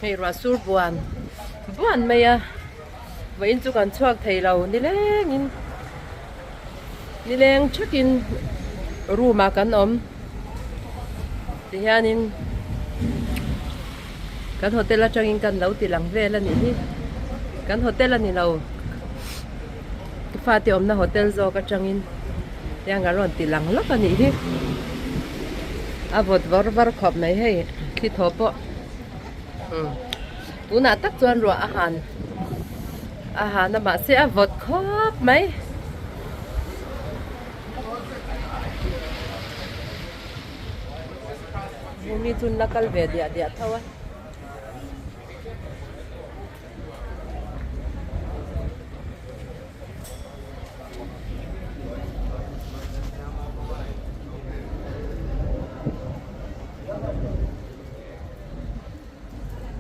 hay rasul buan buan mày à vậy chú còn chuộc thầy lâu đi lên check in room mà cần om thì hiện in cần hotel là trong in cần lâu thì lăng về là nhỉ cần hotel là nhỉ lâu cái pha thì om na hotel rồi cái trong in yang cái rồi thì lăng lắm là nhỉ đi à vợ vợ khop này hay khi thọ bộ tú nã tắc chuan rồi à hàn mà sẽ vợ khop mấy Bumi chun nakal ve dia dia thawa